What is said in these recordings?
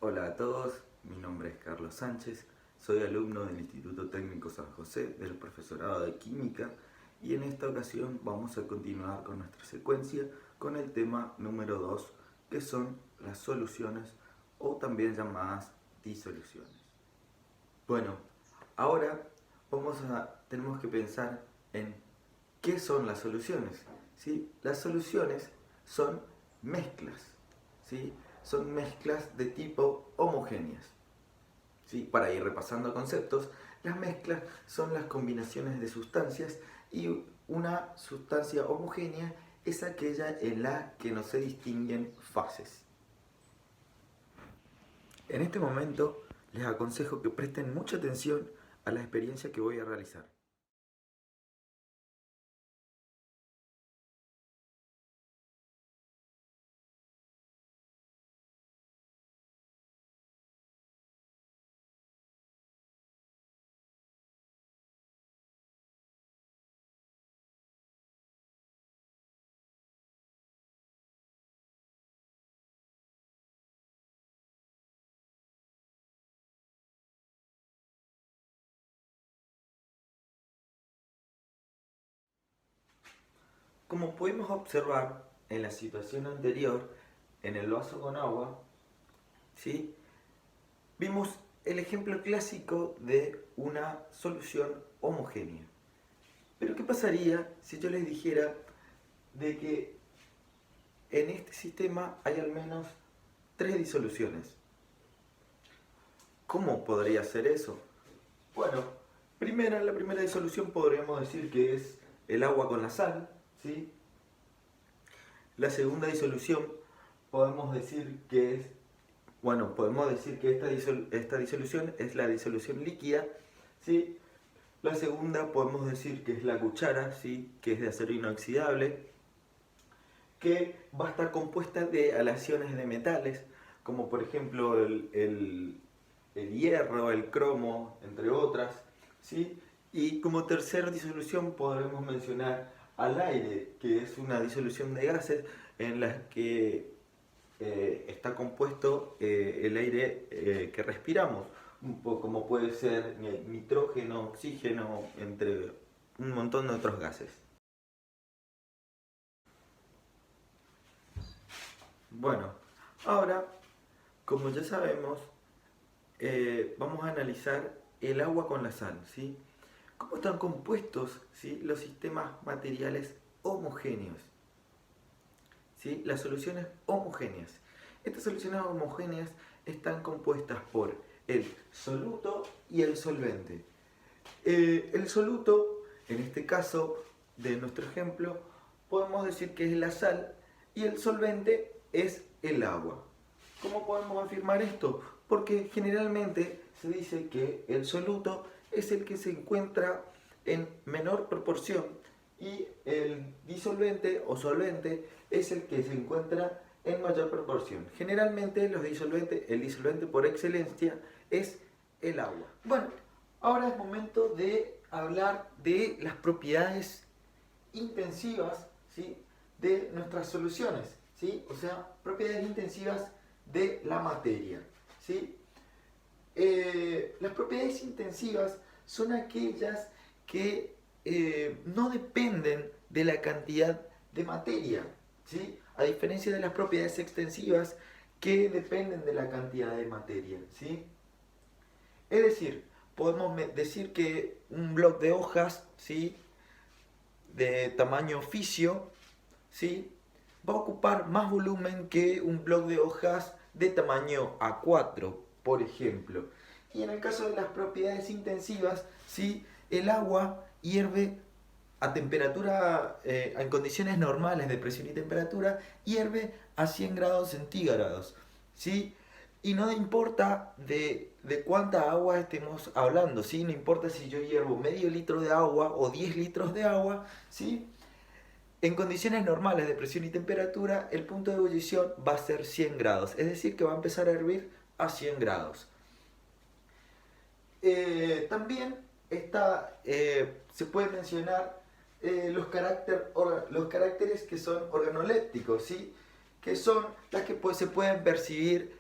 Hola a todos, mi nombre es Carlos Sánchez, soy alumno del Instituto Técnico San José del profesorado de Química y en esta ocasión vamos a continuar con nuestra secuencia con el tema número 2, que son las soluciones o también llamadas disoluciones. Bueno, ahora tenemos que pensar en qué son las soluciones. ¿Sí? Las soluciones son mezclas, ¿sí? Son mezclas de tipo homogéneas. ¿Sí? Para ir repasando conceptos, las mezclas son las combinaciones de sustancias y una sustancia homogénea es aquella en la que no se distinguen fases. En este momento les aconsejo que presten mucha atención a la experiencia que voy a realizar. Como pudimos observar en la situación anterior, en el vaso con agua, ¿sí? Vimos el ejemplo clásico de una solución homogénea. Pero ¿qué pasaría si yo les dijera de que en este sistema hay al menos 3 disoluciones? ¿Cómo podría ser eso? Bueno, la primera disolución podríamos decir que es el agua con la sal, ¿sí? La segunda disolución podemos decir que es, podemos decir que esta disolución es la disolución líquida, ¿sí? La segunda podemos decir que es la cuchara, ¿sí? Que es de acero inoxidable, que va a estar compuesta de aleaciones de metales, como por ejemplo el hierro, el cromo, entre otras, ¿sí? Y como tercera disolución podremos mencionar al aire, que es una disolución de gases en la que está compuesto el aire que respiramos, como puede ser nitrógeno, oxígeno, entre un montón de otros gases. Bueno, ahora, como ya sabemos, vamos a analizar el agua con la sal, ¿sí? ¿Cómo están compuestos, ¿sí? Los sistemas materiales homogéneos? ¿Sí? Las soluciones homogéneas. Estas soluciones homogéneas están compuestas por el soluto y el solvente. El soluto, en este caso de nuestro ejemplo, podemos decir que es la sal y el solvente es el agua. ¿Cómo podemos afirmar esto? Porque generalmente se dice que el soluto es el que se encuentra en menor proporción y el disolvente o solvente es el que se encuentra en mayor proporción. Generalmente el disolvente por excelencia es el agua. Bueno, ahora es momento de hablar de las propiedades intensivas, ¿sí? De nuestras soluciones, ¿sí? O sea, propiedades intensivas de la materia, ¿sí? Las propiedades intensivas son aquellas que no dependen de la cantidad de materia, ¿sí? A diferencia de las propiedades extensivas que dependen de la cantidad de materia, ¿sí? Es decir, podemos decir que un bloc de hojas, ¿sí? De tamaño oficio, ¿sí? Va a ocupar más volumen que un bloc de hojas de tamaño A4, por ejemplo. Y en el caso de las propiedades intensivas, ¿sí? El agua hierve a temperatura, en condiciones normales de presión y temperatura, hierve a 100 grados centígrados, ¿sí? Y no importa de cuánta agua estemos hablando, ¿sí? No importa si yo hiervo medio litro de agua o 10 litros de agua, ¿sí? En condiciones normales de presión y temperatura, el punto de ebullición va a ser 100 grados, es decir, que va a empezar a hervir a 100 grados. También se puede mencionar los caracteres que son organolépticos, ¿sí? Que son las que se pueden percibir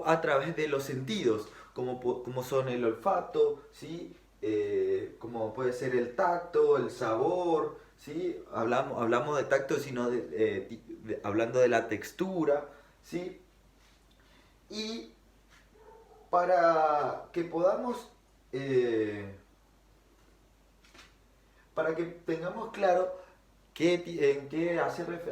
a través de los sentidos, como son el olfato, ¿sí? Como puede ser el tacto, el sabor, ¿sí? Hablamos de tacto, sino hablando de la textura, ¿sí? Y para que podamos, para que tengamos claro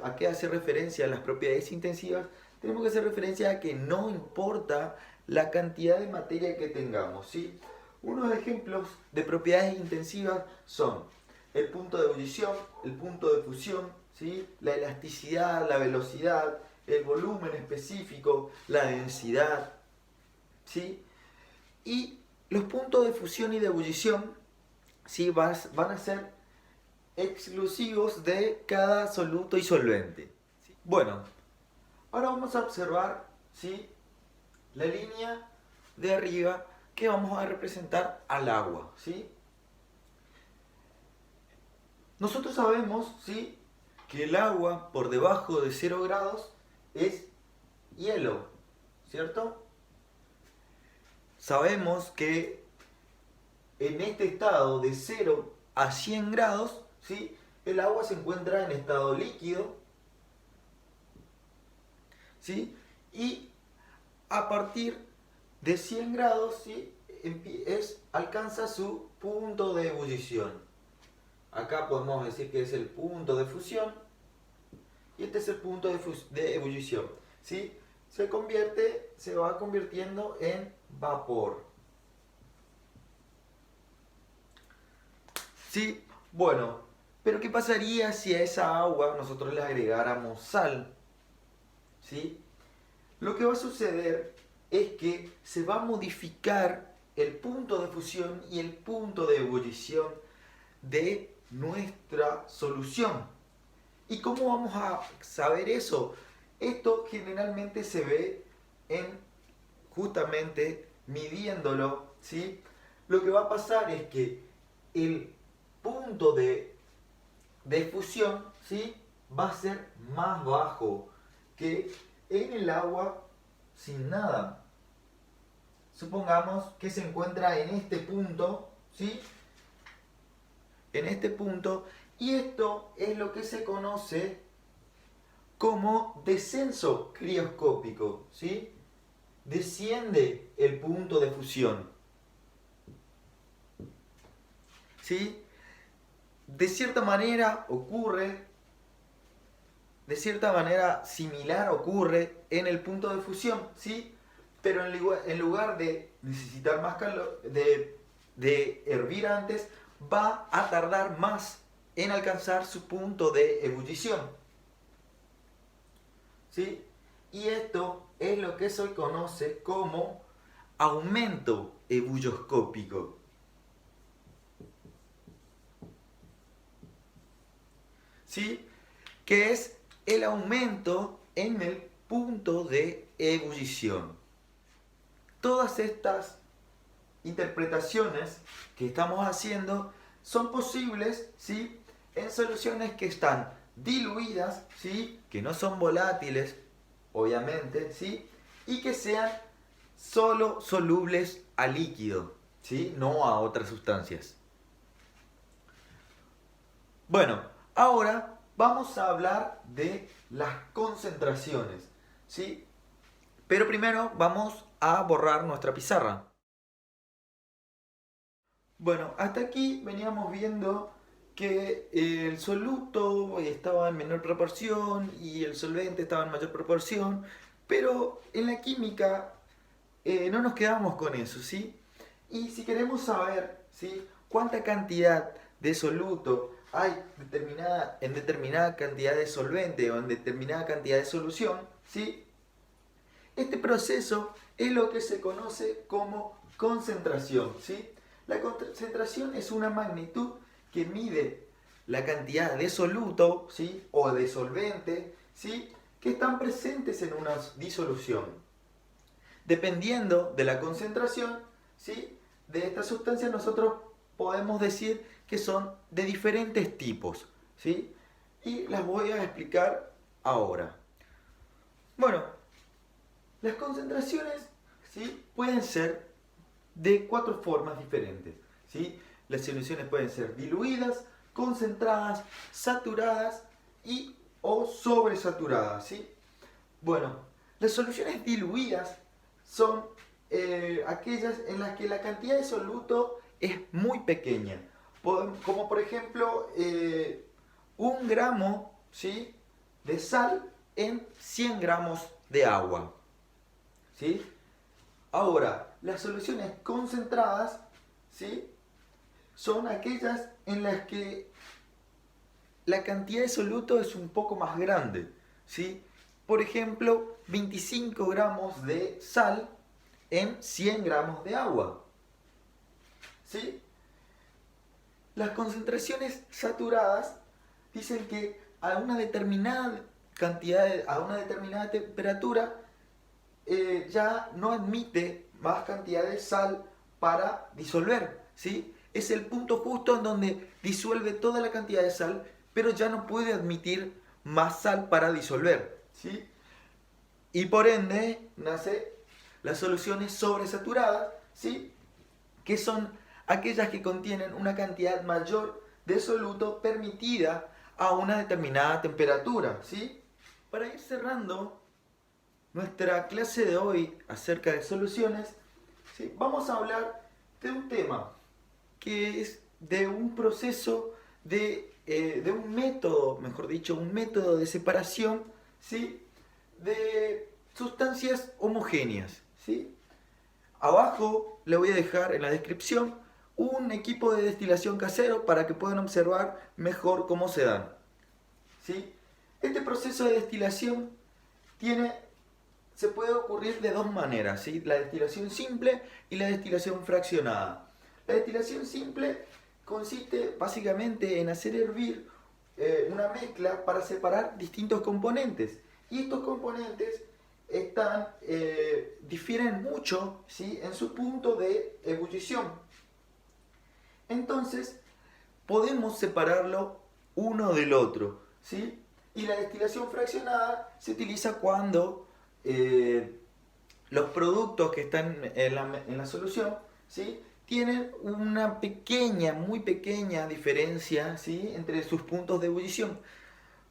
a qué hace referencia las propiedades intensivas, tenemos que hacer referencia a que no importa la cantidad de materia que tengamos, ¿sí? Unos ejemplos de propiedades intensivas son el punto de ebullición, el punto de fusión, ¿sí? La elasticidad, la velocidad, el volumen específico, la densidad, ¿sí? Y los puntos de fusión y de ebullición, ¿sí? van a ser exclusivos de cada soluto y solvente. Bueno, ahora vamos a observar, ¿sí? La línea de arriba que vamos a representar al agua, ¿sí? Nosotros sabemos, ¿sí?, que el agua por debajo de 0 grados es hielo, ¿cierto? Sabemos que en este estado de 0 a 100 grados, ¿sí?, el agua se encuentra en estado líquido, ¿sí? Y a partir de 100 grados, ¿sí?, alcanza su punto de ebullición. Acá podemos decir que es el punto de fusión y este es el punto de ebullición, ¿sí? Se va convirtiendo en vapor. ¿Sí? Bueno, pero ¿qué pasaría si a esa agua nosotros le agregáramos sal? ¿Sí? Lo que va a suceder es que se va a modificar el punto de fusión y el punto de ebullición de nuestra solución. ¿Y cómo vamos a saber eso? Esto generalmente se ve justamente midiéndolo, ¿sí? Lo que va a pasar es que el punto de fusión, ¿sí?, va a ser más bajo que en el agua sin nada. Supongamos que se encuentra en este punto, ¿sí? En este punto, y esto es lo que se conoce como descenso crioscópico, ¿sí? Desciende el punto de fusión, ¿sí? De cierta manera similar ocurre en el punto de fusión, ¿sí? Pero en lugar de necesitar más calor, de hervir antes, va a tardar más en alcanzar su punto de ebullición, ¿sí? Y esto es lo que se conoce como aumento ebulloscópico. ¿Sí? Que es el aumento en el punto de ebullición. Todas estas interpretaciones que estamos haciendo son posibles, ¿sí?, en soluciones que están diluidas, ¿sí?, que no son volátiles, obviamente, ¿sí?, y que sean solo solubles a líquido, ¿sí?, no a otras sustancias. Bueno, ahora vamos a hablar de las concentraciones, ¿sí? Pero primero vamos a borrar nuestra pizarra. Bueno, hasta aquí veníamos viendo que el soluto estaba en menor proporción y el solvente estaba en mayor proporción, pero en la química no nos quedamos con eso, ¿sí? Y si queremos saber, ¿sí?, cuánta cantidad de soluto hay en determinada cantidad de solvente o en determinada cantidad de solución, ¿sí?, este proceso es lo que se conoce como concentración, ¿sí? La concentración es una magnitud que mide la cantidad de soluto, ¿sí?, o de solvente, ¿sí?, que están presentes en una disolución. Dependiendo de la concentración, ¿sí?, de esta sustancia, nosotros podemos decir que son de diferentes tipos, ¿sí? Y las voy a explicar ahora. Bueno, Las concentraciones, ¿sí?, pueden ser de 4 formas diferentes, ¿sí? Las soluciones pueden ser diluidas, concentradas, saturadas y o sobresaturadas, ¿sí? Bueno, las soluciones diluidas son aquellas en las que la cantidad de soluto es muy pequeña, como por ejemplo 1 gramo, ¿sí?, de sal en 100 gramos de agua, ¿sí? Ahora, las soluciones concentradas, ¿sí?, son aquellas en las que la cantidad de soluto es un poco más grande, ¿sí? Por ejemplo, 25 gramos de sal en 100 gramos de agua, ¿sí? Las concentraciones saturadas dicen que a una determinada a una determinada temperatura ya no admite más cantidad de sal para disolver, ¿sí? Es el punto justo en donde disuelve toda la cantidad de sal, pero ya no puede admitir más sal para disolver, ¿sí? Y por ende nace las soluciones sobresaturadas, ¿sí?, que son aquellas que contienen una cantidad mayor de soluto permitida a una determinada temperatura, ¿sí? Para ir cerrando nuestra clase de hoy acerca de soluciones, ¿sí?, vamos a hablar de un tema que es de un proceso de un método, mejor dicho, un método de separación, ¿sí?, de sustancias homogéneas, ¿sí? Abajo le voy a dejar en la descripción un equipo de destilación casero para que puedan observar mejor cómo se dan, ¿sí? Este proceso de destilación se puede ocurrir de 2 maneras, ¿sí? La destilación simple y la destilación fraccionada. La destilación simple consiste básicamente en hacer hervir una mezcla para separar distintos componentes. Y estos componentes difieren mucho, ¿sí?, en su punto de ebullición. Entonces, podemos separarlo uno del otro, ¿sí? Y la destilación fraccionada se utiliza cuando los productos que están en la solución, ¿sí?, tienen una pequeña, muy pequeña diferencia, ¿sí?, entre sus puntos de ebullición.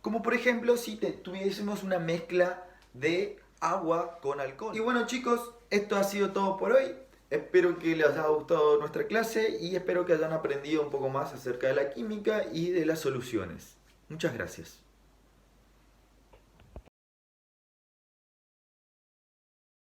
Como por ejemplo si tuviésemos una mezcla de agua con alcohol. Y bueno, chicos, esto ha sido todo por hoy. Espero que les haya gustado nuestra clase y espero que hayan aprendido un poco más acerca de la química y de las soluciones. Muchas gracias.